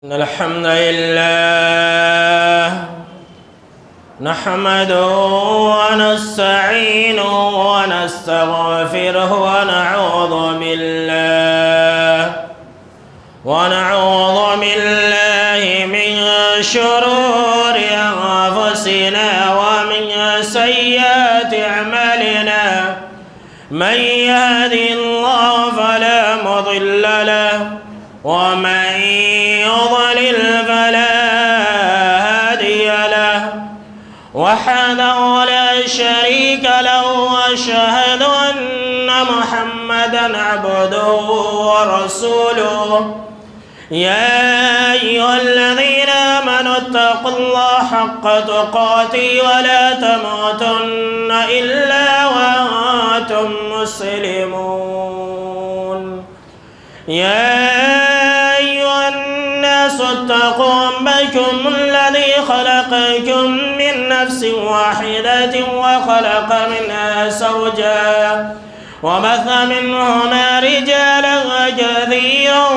الحمد لله نحمده ونستعينه ونستغفره ونعوذ بالله من شرور أنفسنا ومن سيئات أعمالنا من يهده الله فلا مضل له ومن يضلل فلا هادي له وحده لا شريك له وأشهد أن محمدا عبده ورسوله يا أيها الذين آمنوا اتقوا الله حق تقاته ولا تموتن إلا وأنتم مسلمون يا أيها الناس اتقوا ربكم الذي خلقكم من نفس واحدة وخلق منها زوجها وبث منهما رجالا كثيرا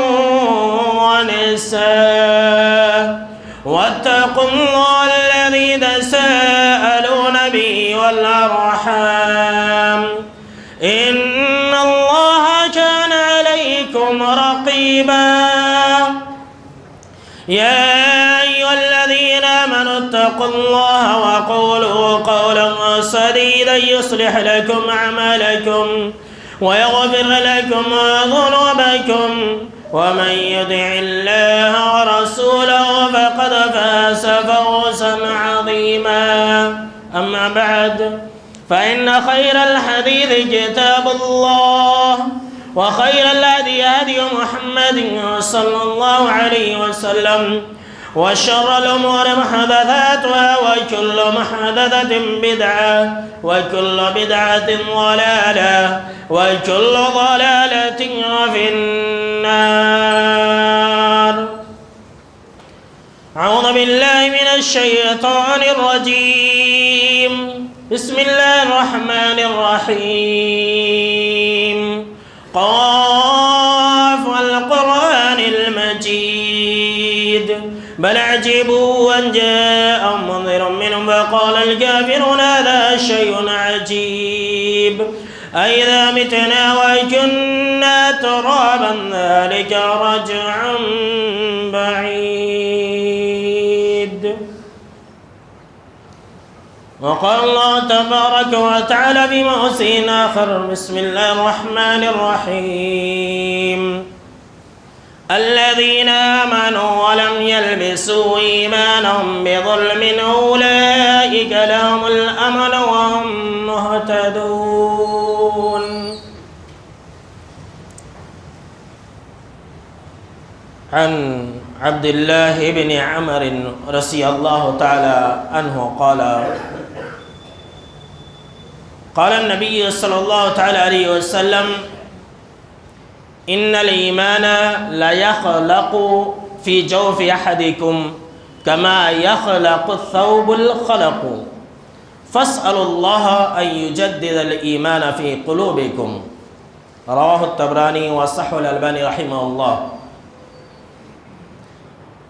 ونساء واتقوا الله الذي تساءلون به والأرحام إن الله كان عليكم رقيبا يا أيها الذين آمنوا اتقوا الله وقولوا قولا سديدا يصلح لكم أعمالكم ويغفر لكم ذنوبكم ومن يطع الله ورسوله فقد فاز فوزا عظيما أما بعد فإن خير الحديث كتاب الله وخير الهدي هدي محمد صلى الله عليه وسلم وشر الأمور محدثاتها وكل محدثة بدعة وكل بدعة ضلالة وكل ضلالة في النار. أعوذ بالله من الشيطان الرجيم. بسم الله الرحمن الرحيم. قاف والقرآن المجيد بل عجبوا أن جاءهم منذر منهم فقال الكافرون هذا شيء عجيب أئذا متنا وكنا ترابا ذلك رجع بعيد. وقال الله تبارك وتعالى في موسم آخر. بسم الله الرحمن الرحيم. الذين آمنوا ولم يلبسوا إيمانهم بظلم أولئك لهم الأمن وهم مهتدون. عن عبد الله بن عمرو رضي الله تعالى عنه قال النبي صلى الله تعالى عليه وسلم إن الإيمان لا يخلق في جوف أحدكم كما يخلق الثوب الخلق فاسألوا الله أن يجدد الإيمان في قلوبكم. رواه الطبراني وصححه الألباني رحمه الله.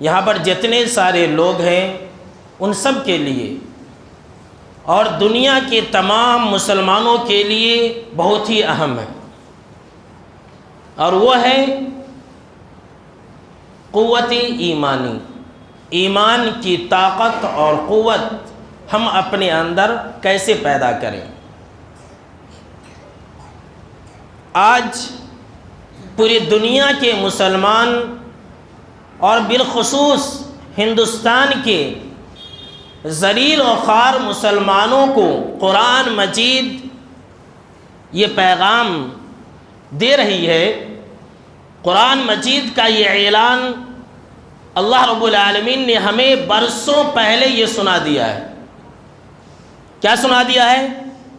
یہاں پر جتنے سارے لوگ ہیں ان سب کے لیے اور دنیا کے تمام مسلمانوں کے لیے بہت ہی اہم ہے، اور وہ ہے قوت ایمانی، ایمان کی طاقت اور قوت ہم اپنے اندر کیسے پیدا کریں۔ آج پوری دنیا کے مسلمان اور بالخصوص ہندوستان کے ذلیل و خوار مسلمانوں کو قرآن مجید یہ پیغام دے رہی ہے، قرآن مجید کا یہ اعلان اللہ رب العالمین نے ہمیں برسوں پہلے یہ سنا دیا ہے۔ کیا سنا دیا ہے؟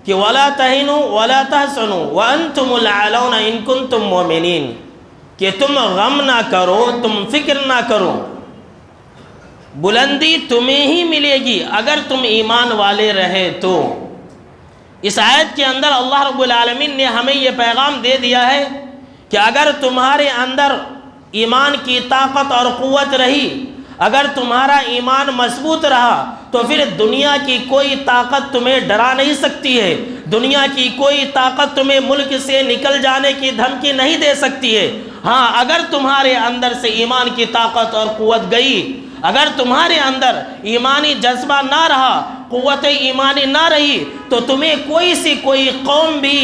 کہ وَلَا تَهِنُوا وَلَا تَحْزَنُوا وَأَنْتُمُ الْأَعْلَوْنَ إِن كُنتُم مُؤْمِنِينَ، کہ تم غم نہ کرو، تم فکر نہ کرو، بلندی تمہیں ہی ملے گی اگر تم ایمان والے رہے تو۔ اس آیت کے اندر اللہ رب العالمین نے ہمیں یہ پیغام دے دیا ہے کہ اگر تمہارے اندر ایمان کی طاقت اور قوت رہی، اگر تمہارا ایمان مضبوط رہا، تو پھر دنیا کی کوئی طاقت تمہیں ڈرا نہیں سکتی ہے، دنیا کی کوئی طاقت تمہیں ملک سے نکل جانے کی دھمکی نہیں دے سکتی ہے۔ ہاں، اگر تمہارے اندر سے ایمان کی طاقت اور قوت گئی، اگر تمہارے اندر ایمانی جذبہ نہ رہا، قوت ایمانی نہ رہی، تو تمہیں کوئی قوم بھی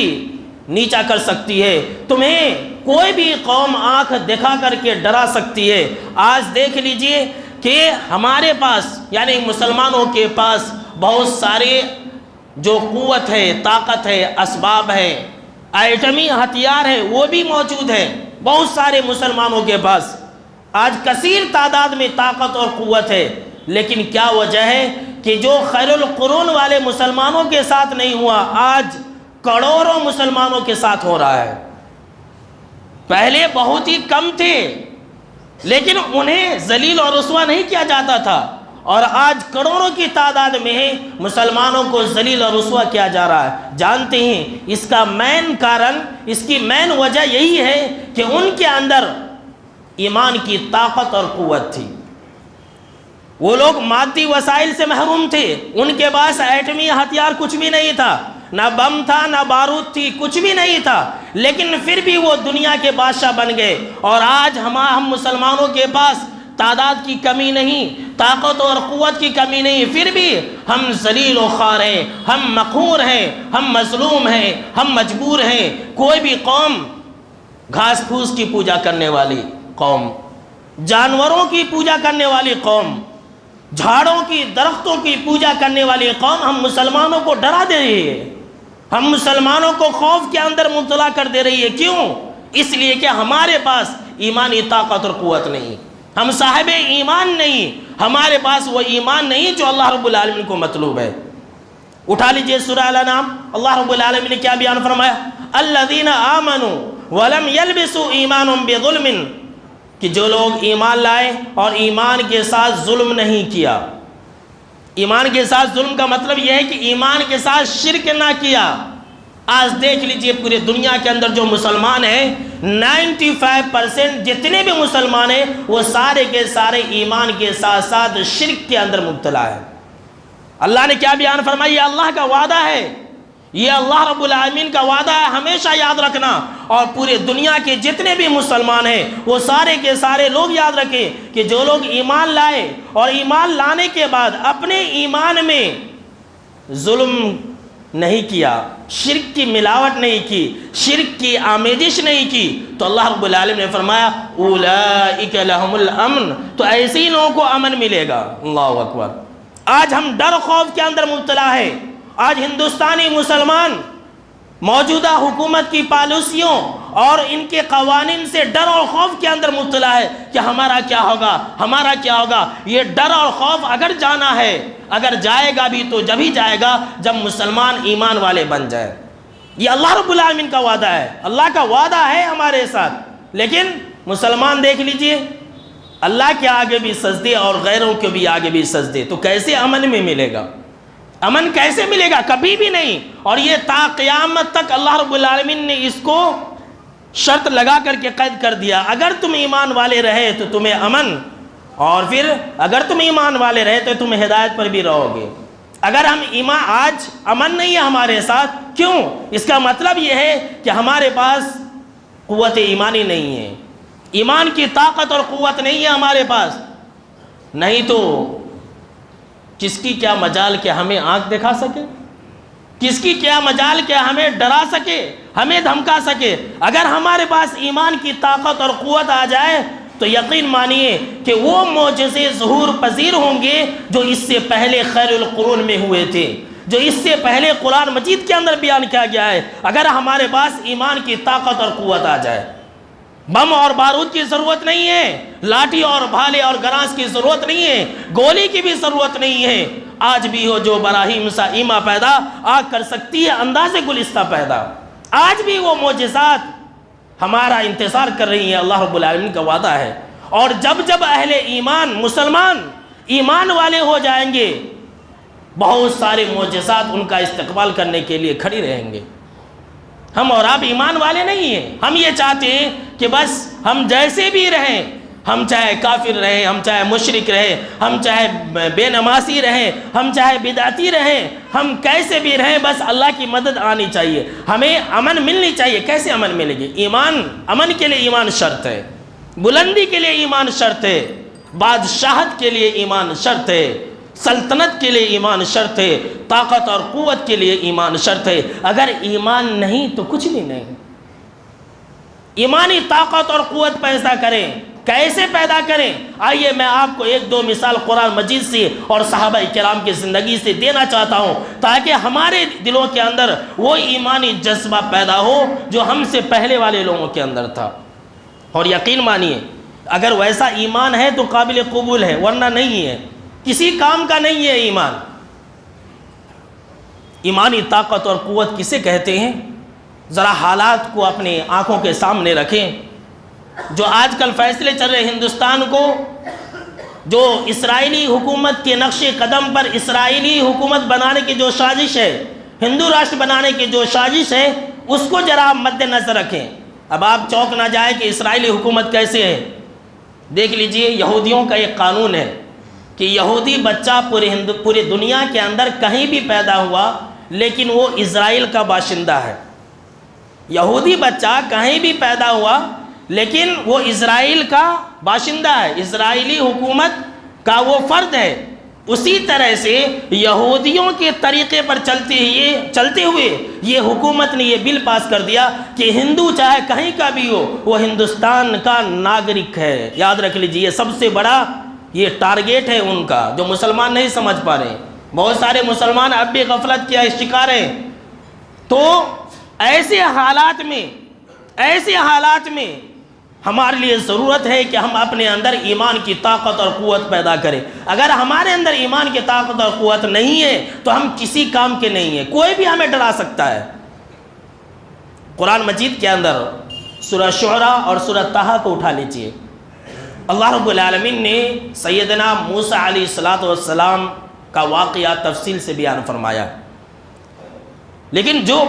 نیچا کر سکتی ہے، تمہیں کوئی بھی قوم آنکھ دکھا کر کے ڈرا سکتی ہے۔ آج دیکھ لیجئے کہ ہمارے پاس یعنی مسلمانوں کے پاس بہت سارے جو قوت ہے، طاقت ہے، اسباب ہے، ایٹمی ہتھیار ہے، وہ بھی موجود ہیں بہت سارے مسلمانوں کے پاس۔ آج کثیر تعداد میں طاقت اور قوت ہے، لیکن کیا وجہ ہے کہ جو خیر القرون والے مسلمانوں کے ساتھ نہیں ہوا، آج کروڑوں مسلمانوں کے ساتھ ہو رہا ہے۔ پہلے بہت ہی کم تھے لیکن انہیں ذلیل اور رسوا نہیں کیا جاتا تھا، اور آج کروڑوں کی تعداد میں مسلمانوں کو ذلیل اور رسوا کیا جا رہا ہے۔ جانتے ہیں اس کا مین کارن، اس کی مین وجہ یہی ہے کہ ان کے اندر ایمان کی طاقت اور قوت تھی۔ وہ لوگ مادی وسائل سے محروم تھے، ان کے پاس ایٹمی ہتھیار کچھ بھی نہیں تھا، نہ بم تھا، نہ بارود تھی، کچھ بھی نہیں تھا، لیکن پھر بھی وہ دنیا کے بادشاہ بن گئے۔ اور آج ہم مسلمانوں کے پاس تعداد کی کمی نہیں، طاقت اور قوت کی کمی نہیں، پھر بھی ہم ذلیل و خوار ہیں، ہم مقہور ہیں، ہم مظلوم ہیں، ہم مجبور ہیں۔ کوئی بھی قوم گھاس پھوس کی پوجا کرنے والی قوم، جانوروں کی پوجا کرنے والی قوم، جھاڑوں کی، درختوں کی پوجا کرنے والی قوم ہم مسلمانوں کو ڈرا دے رہی ہے، ہم مسلمانوں کو خوف کے اندر مبتلا کر دے رہی ہے۔ کیوں؟ اس لیے کہ ہمارے پاس ایمانی طاقت اور قوت نہیں، ہم صاحب ایمان نہیں، ہمارے پاس وہ ایمان نہیں جو اللہ رب العالمین کو مطلوب ہے۔ اٹھا لیجئے سورہ الانعام، اللہ رب العالمین نے کیا بیان فرمایا؟ الذین آمنوا ولم یلبسوا ایمانهم بظلم، کہ جو لوگ ایمان لائے اور ایمان کے ساتھ ظلم نہیں کیا۔ ایمان کے ساتھ ظلم کا مطلب یہ ہے کہ ایمان کے ساتھ شرک نہ کیا۔ آج دیکھ لیجئے پورے دنیا کے اندر جو مسلمان ہیں، 95% جتنے بھی مسلمان ہیں وہ سارے کے سارے ایمان کے ساتھ ساتھ شرک کے اندر مبتلا ہے۔ اللہ نے کیا بیان فرمایا؟ یہ اللہ کا وعدہ ہے، یہ اللہ رب العالمین کا وعدہ ہے، ہمیشہ یاد رکھنا۔ اور پورے دنیا کے جتنے بھی مسلمان ہیں وہ سارے کے سارے لوگ یاد رکھیں کہ جو لوگ ایمان لائے اور ایمان لانے کے بعد اپنے ایمان میں ظلم نہیں کیا، شرک کی ملاوٹ نہیں کی، شرک کی آمیزش نہیں کی، تو اللہ رب العالمین نے فرمایا اولئک لہم الامن، تو ایسے ہی لوگوں کو امن ملے گا۔ اللہ اکبر۔ آج ہم ڈر خوف کے اندر مبتلا ہے۔ آج ہندوستانی مسلمان موجودہ حکومت کی پالیسیوں اور ان کے قوانین سے ڈر اور خوف کے اندر مبتلا ہے کہ ہمارا کیا ہوگا، ہمارا کیا ہوگا۔ یہ ڈر اور خوف اگر جانا ہے، اگر جائے گا بھی تو جب ہی جائے گا جب مسلمان ایمان والے بن جائے۔ یہ اللہ رب العالمین کا وعدہ ہے، اللہ کا وعدہ ہے ہمارے ساتھ، لیکن مسلمان دیکھ لیجئے اللہ کے آگے بھی سجدے اور غیروں کے بھی آگے بھی سجدے، تو کیسے امن میں ملے گا؟ امن کیسے ملے گا؟ کبھی بھی نہیں۔ اور یہ تا قیامت تک اللہ رب العالمین نے اس کو شرط لگا کر کے قید کر دیا، اگر تم ایمان والے رہے تو تمہیں امن، اور پھر اگر تم ایمان والے رہے تو تم ہدایت پر بھی رہو گے۔ اگر ہم ایمان آج امن نہیں ہے ہمارے ساتھ، کیوں؟ اس کا مطلب یہ ہے کہ ہمارے پاس قوت ایمانی نہیں ہے، ایمان کی طاقت اور قوت نہیں ہے ہمارے پاس، نہیں تو کس کی کیا مجال کہ ہمیں آنکھ دکھا سکے، کس کی کیا مجال کہ ہمیں ڈرا سکے، ہمیں دھمکا سکے۔ اگر ہمارے پاس ایمان کی طاقت اور قوت آ جائے تو یقین مانیے کہ وہ معجزے ظہور پذیر ہوں گے جو اس سے پہلے خیر القرون میں ہوئے تھے، جو اس سے پہلے قرآن مجید کے اندر بیان کیا گیا ہے۔ اگر ہمارے پاس ایمان کی طاقت اور قوت آ جائے، بم اور بارود کی ضرورت نہیں ہے، لاٹھی اور بھالے اور گراس کی ضرورت نہیں ہے، گولی کی بھی ضرورت نہیں ہے۔ آج بھی ہو جو براہیم سا ایما پیدا، آگ کر سکتی ہے انداز گلستہ پیدا۔ آج بھی وہ معجزات ہمارا انتظار کر رہی ہیں، اللہ رب العالمین کا وعدہ ہے۔ اور جب جب اہل ایمان، مسلمان ایمان والے ہو جائیں گے، بہت سارے معجزات ان کا استقبال کرنے کے لیے کھڑی رہیں گے۔ ہم اور آپ ایمان والے نہیں ہیں، ہم یہ چاہتے ہیں کہ بس ہم جیسے بھی رہیں، ہم چاہے کافر رہیں، ہم چاہے مشرک رہیں، ہم چاہے بے نمازی رہیں، ہم چاہے بدعتی رہیں، ہم کیسے بھی رہیں، بس اللہ کی مدد آنی چاہیے، ہمیں امن ملنی چاہیے۔ کیسے امن ملے گی؟ ایمان، امن کے لیے ایمان شرط ہے، بلندی کے لیے ایمان شرط ہے، بادشاہت کے لیے ایمان شرط ہے، سلطنت کے لیے ایمان شرط ہے، طاقت اور قوت کے لیے ایمان شرط ہے۔ اگر ایمان نہیں تو کچھ بھی نہیں۔ ایمانی طاقت اور قوت پیدا کریں، کیسے پیدا کریں؟ آئیے میں آپ کو ایک دو مثال قرآن مجید سے اور صحابہ کرام کی زندگی سے دینا چاہتا ہوں، تاکہ ہمارے دلوں کے اندر وہ ایمانی جذبہ پیدا ہو جو ہم سے پہلے والے لوگوں کے اندر تھا۔ اور یقین مانیے اگر ویسا ایمان ہے تو قابل قبول ہے، ورنہ نہیں ہے، کسی کام کا نہیں ہے ایمان۔ ایمانی طاقت اور قوت کسے کہتے ہیں؟ ذرا حالات کو اپنے آنکھوں کے سامنے رکھیں۔ جو آج کل فیصلے چل رہے ہندوستان کو، جو اسرائیلی حکومت کے نقش قدم پر اسرائیلی حکومت بنانے کی جو سازش ہے، ہندو راشٹر بنانے کی جو سازش ہے، اس کو ذرا مد نظر رکھیں۔ اب آپ چونک نہ جائیں کہ اسرائیلی حکومت کیسے ہے۔ دیکھ لیجئے، یہودیوں کا ایک قانون ہے کہ یہودی بچہ پورے دنیا کے اندر کہیں بھی پیدا ہوا لیکن وہ اسرائیل کا باشندہ ہے۔ یہودی بچہ کہیں بھی پیدا ہوا لیکن وہ اسرائیل کا باشندہ ہے، اسرائیلی حکومت کا وہ فرد ہے۔ اسی طرح سے یہودیوں کے طریقے پر چلتے ہوئے یہ حکومت نے یہ بل پاس کر دیا کہ ہندو چاہے کہیں کا بھی ہو وہ ہندوستان کا ناگرک ہے۔ یاد رکھ لیجیے، یہ سب سے بڑا یہ ٹارگیٹ ہے ان کا، جو مسلمان نہیں سمجھ پا رہے۔ بہت سارے مسلمان اب بھی غفلت کے شکار ہیں۔ تو ایسے حالات میں ہمارے لیے ضرورت ہے کہ ہم اپنے اندر ایمان کی طاقت اور قوت پیدا کریں۔ اگر ہمارے اندر ایمان کی طاقت اور قوت نہیں ہے تو ہم کسی کام کے نہیں ہیں، کوئی بھی ہمیں ڈرا سکتا ہے۔ قرآن مجید کے اندر سورہ شعراء اور سورہ طٰہٰ کو اٹھا لیجئے، اللہ رب العالمین نے سیدنا موسیٰ علیہ السلام کا واقعہ تفصیل سے بیان فرمایا، لیکن جو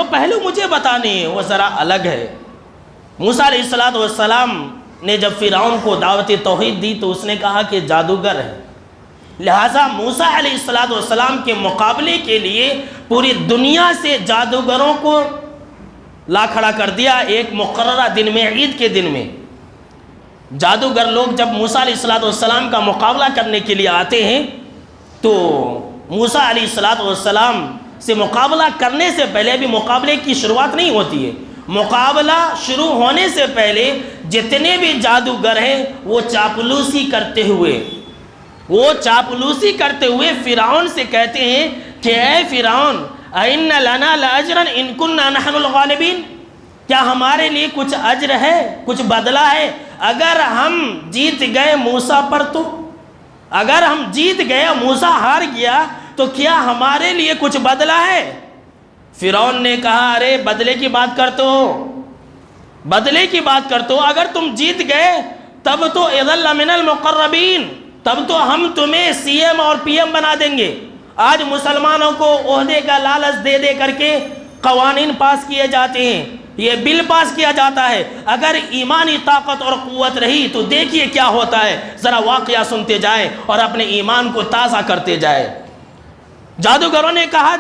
پہلو مجھے بتانے ہیں وہ ذرا الگ ہے۔ موسیٰ علیہ السلام نے جب فرعون کو دعوت توحید دی تو اس نے کہا کہ جادوگر ہے، لہٰذا موسیٰ علیہ السلام کے مقابلے کے لیے پوری دنیا سے جادوگروں کو لا کھڑا کر دیا۔ ایک مقررہ دن میں، عید کے دن میں جادوگر لوگ جب موسیٰ علیہ السلام کا مقابلہ کرنے کے لیے آتے ہیں تو موسیٰ علیہ السلام سے مقابلہ کرنے سے پہلے بھی مقابلے کی شروعات نہیں ہوتی ہے۔ مقابلہ شروع ہونے سے پہلے جتنے بھی جادوگر ہیں وہ چاپلوسی کرتے ہوئے فرعون سے کہتے ہیں کہ اے فرعون اِنَّ لَنَا لَأَجْرًا إِن كُنَّا نَحْنُ الْغَالِبِينَ، کیا ہمارے لیے کچھ اجر ہے، کچھ بدلہ ہے اگر ہم جیت گئے موسیٰ پر؟ تو اگر ہم جیت گئے، موسیٰ ہار گیا، تو کیا ہمارے لیے کچھ بدلہ ہے؟ فرعون نے کہا ارے بدلے کی بات کرتے ہو، اگر تم جیت گئے تب تو اِذًا لَمِنَ الْمُقَرَّبِينَ، تب تو ہم تمہیں سی ایم اور پی ایم بنا دیں گے۔ آج مسلمانوں کو عہدے کا لالچ دے کر کے قوانین پاس کیے جاتے ہیں، یہ بل پاس کیا جاتا ہے. اگر ایمانی طاقت اور قوت رہی تو دیکھیے کیا ہوتا ہے. ذرا واقعہ سنتے جائیں اور اپنے ایمان کو تازہ کرتے جائیں. جادوگروں نے کہا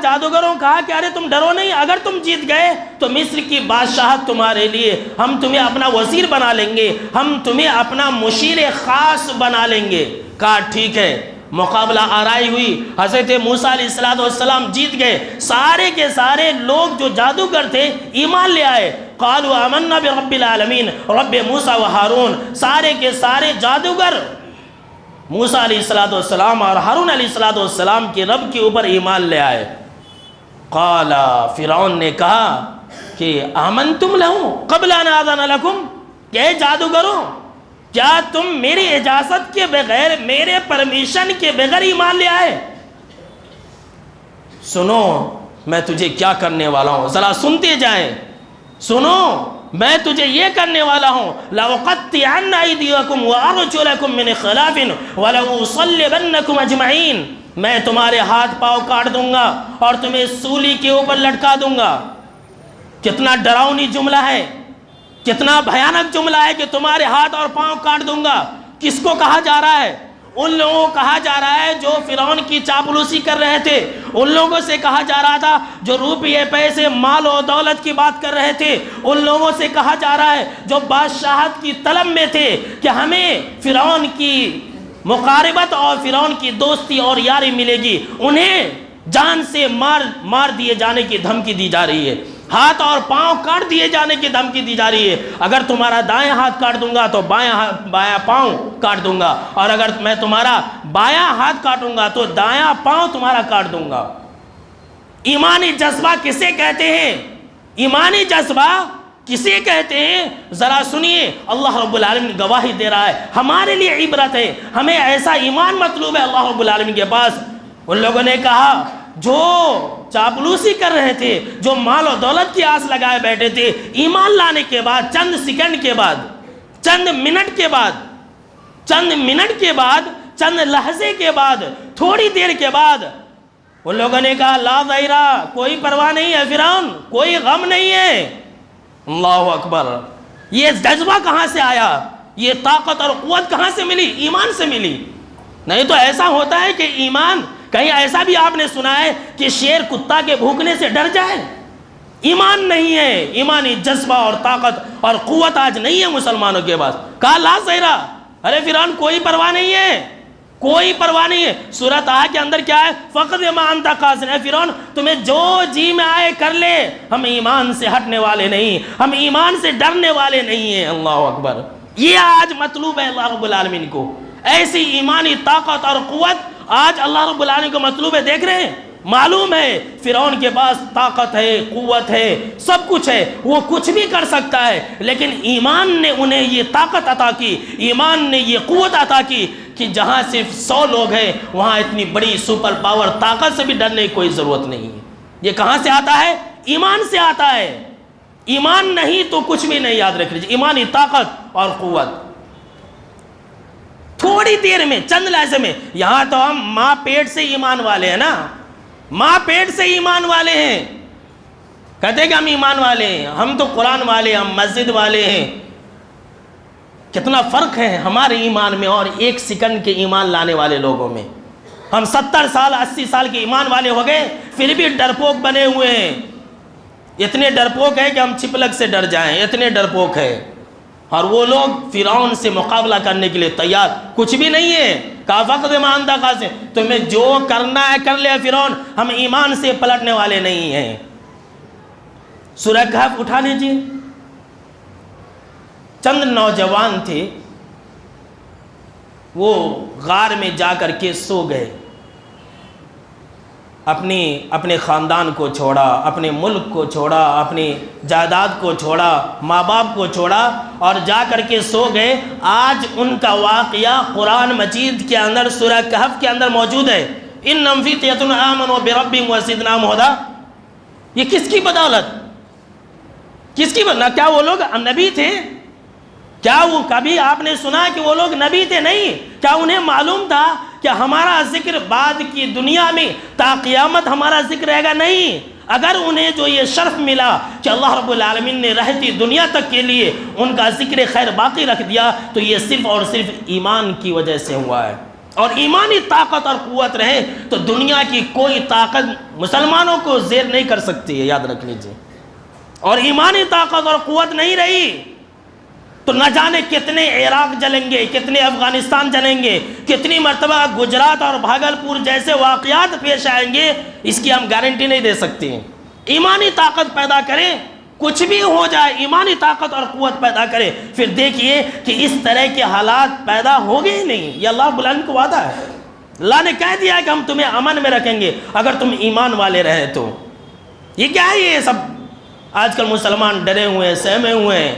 کہ ارے تم ڈرو نہیں، اگر تم جیت گئے تو مصر کی بادشاہت تمہارے لیے، ہم تمہیں اپنا وزیر بنا لیں گے، ہم تمہیں اپنا مشیر خاص بنا لیں گے. کہا ٹھیک ہے. مقابلہ آرائی ہوئی. حضرت موسیٰ علیہ السلام جیت گئے. سارے کے سارے لوگ جو جادوگر تھے ایمان لے آئے. قالوا آمنا برب العالمین، رب موسیٰ و ہارون. سارے کے سارے جادوگر موسیٰ علیہ السلام اور ہارون علیہ السلام کے رب کے اوپر ایمان لے آئے. قال فرعون نے کہا کہ آمنتم لہو قبل ان آذن لکم، کہ جادوگروں کیا تم میری اجازت کے بغیر، میرے پرمیشن کے بغیر ایمان لے آئے؟ سنو میں تجھے کیا کرنے والا ہوں، ذرا سنتے جائیں. سنو میں تجھے یہ کرنے والا ہوں. لَأُقَطِّعَنَّ أَيْدِيَكُمْ وَأَرْجُلَكُمْ مِنْ خِلَافٍ وَلَأُصَلِّبَنَّكُمْ أَجْمَعِينَ. میں تمہارے ہاتھ پاؤں کاٹ دوں گا اور تمہیں سولی کے اوپر لٹکا دوں گا. کتنا ڈراؤنی جملہ ہے، کتنا بھیانک جملہ ہے کہ تمہارے ہاتھ اور پاؤں کاٹ دوں گا. کس کو کہا جا رہا ہے؟ ان لوگوں کو کہا جا رہا ہے جو فرعون کی چاپلوسی کر رہے تھے. ان لوگوں سے کہا جا رہا تھا جو روپیے پیسے مال و دولت کی بات کر رہے تھے. ان لوگوں سے کہا جا رہا ہے جو بادشاہت کی طلب میں تھے کہ ہمیں فرعون کی مقاربت اور فرعون کی دوستی اور یاری ملے گی. انہیں جان سے مار دیے جانے کی دھمکی دی جا رہی ہے، ہاتھ اور پاؤں کاٹ دیے جانے کی دھمکی دی جا رہی ہے. اگر تمہارا دائیں ہاتھ کاٹ دوں گا تو بایاں پاؤں کاٹ دوں گا، اور اگر میں تمہارا بایاں ہاتھ کاٹوں گا تو دایاں پاؤں تمہارا کاٹ دوں گا. ایمانی جذبہ کسے کہتے ہیں؟ ایمانی جذبہ کسے کہتے ہیں؟ ذرا سنیے. اللہ رب العالمین گواہی دے رہا ہے، ہمارے لیے عبرت ہے. ہمیں ایسا ایمان مطلوب ہے اللہ رب العالمین کے پاس. ان لوگوں نے کہا جو چاپلوسی کر رہے تھے، جو مال و دولت کی آس لگائے بیٹھے تھے، ایمان لانے کے بعد چند سیکنڈ کے بعد، چند منٹ کے بعد، چند لحظے کے بعد، تھوڑی دیر کے بعد ان لوگوں نے کہا لا ضیرہ، کوئی پرواہ نہیں ہے فرعون، کوئی غم نہیں ہے. اللہ اکبر. یہ جذبہ کہاں سے آیا؟ یہ طاقت اور قوت کہاں سے ملی؟ ایمان سے ملی. نہیں تو ایسا ہوتا ہے کہ ایمان، کہیں ایسا بھی آپ نے سنا ہے کہ شیر کتا کے بھونکنے سے ڈر جائے؟ ایمان نہیں ہے. ایمانی جذبہ اور طاقت اور قوت آج نہیں ہے مسلمانوں کے پاس. کہا لا ضیرہ، ارے فرعون کوئی پرواہ نہیں ہے، کوئی پرواہ نہیں ہے. سورۃ طٰہٰ کے اندر کیا ہے؟ فَقْضِ مَا أَنْتَ قَاضٍ. اے فرعون تمہیں جو جی میں آئے کر لے، ہم ایمان سے ہٹنے والے نہیں، ہم ایمان سے ڈرنے والے نہیں ہیں. اللہ اکبر. یہ آج مطلوب ہے اللہ رب العالمین کو. ایسی ایمانی طاقت اور قوت آج اللہ رب العالمین کو مطلوب ہے. دیکھ رہے ہیں، معلوم ہے فرعون کے پاس طاقت ہے، قوت ہے، سب کچھ ہے، وہ کچھ بھی کر سکتا ہے. لیکن ایمان نے انہیں یہ طاقت عطا کی، ایمان نے یہ قوت عطا کی کہ جہاں صرف 100 لوگ ہیں وہاں اتنی بڑی سپر پاور طاقت سے بھی ڈرنے کی کوئی ضرورت نہیں ہے. یہ کہاں سے آتا ہے؟ ایمان سے آتا ہے. ایمان نہیں تو کچھ بھی نہیں. یاد رکھ لیجیے، ایمانی طاقت اور قوت تھوڑی دیر میں، چند لحظے میں. یہاں تو ہم ماں پیٹ سے ایمان والے ہیں نا، ماں پیٹ سے ایمان والے ہیں. کہتے ہیں کہ ہم ایمان والے ہیں، ہم تو قرآن والے، ہم مسجد والے ہیں. کتنا فرق ہے ہمارے ایمان میں اور 1 سیکنڈ کے ایمان لانے والے لوگوں میں. ہم 70 سال 80 سال کے ایمان والے ہو گئے پھر بھی ڈرپوک بنے ہوئے ہیں. اتنے ڈرپوک ہیں کہ ہم چھپلک سے ڈر جائیں، اتنے ڈرپوک ہیں. اور وہ لوگ فرعون سے مقابلہ کرنے کے لیے تیار، کچھ بھی نہیں ہے. کہا فَقْضِ مَا أَنْتَ قَاضٍ، تمہیں جو کرنا ہے کر لے فرعون، ہم ایمان سے پلٹنے والے نہیں ہیں. سورہ کہف اٹھا لیجیے. چند نوجوان تھے، وہ غار میں جا کر کے سو گئے. اپنے خاندان کو چھوڑا، اپنے ملک کو چھوڑا، اپنی جائیداد کو چھوڑا، ماں باپ کو چھوڑا اور جا کر کے سو گئے. آج ان کا واقعہ قرآن مجید کے اندر سورہ کہف کے اندر موجود ہے. اِنَّهُمْ فِتْيَةٌ آمَنُوا بِرَبِّهِمْ وَزِدْنَاهُمْ هُدًى. یہ کس کی بدولت؟ کس کی بدولت؟ کیا وہ لوگ نبی تھے؟ کیا وہ کبھی آپ نے سنا کہ وہ لوگ نبی تھے؟ نہیں. کیا انہیں معلوم تھا کہ ہمارا ذکر بعد کی دنیا میں تا قیامت ہمارا ذکر رہے گا؟ نہیں. اگر انہیں جو یہ شرف ملا کہ اللہ رب العالمین نے رہتی دنیا تک کے لیے ان کا ذکر خیر باقی رکھ دیا تو یہ صرف اور صرف ایمان کی وجہ سے ہوا ہے. اور ایمانی طاقت اور قوت رہے تو دنیا کی کوئی طاقت مسلمانوں کو زیر نہیں کر سکتی ہے، یاد رکھ لیجیے. اور ایمانی طاقت اور قوت نہیں رہی تو نہ جانے کتنے عراق جلیں گے، کتنے افغانستان جلیں گے، کتنی مرتبہ گجرات اور بھاگلپور جیسے واقعات پیش آئیں گے، اس کی ہم گارنٹی نہیں دے سکتے. ایمانی طاقت پیدا کریں، کچھ بھی ہو جائے ایمانی طاقت اور قوت پیدا کرے، پھر دیکھیے کہ اس طرح کے حالات پیدا ہوگے ہی نہیں. یہ اللہ رب العالمین کو وعدہ ہے. اللہ نے کہہ دیا ہے کہ ہم تمہیں امن میں رکھیں گے اگر تم ایمان والے رہے تو. یہ کیا ہے یہ سب؟ آج کل مسلمان ڈرے ہوئے ہیں، سہمے ہوئے ہیں.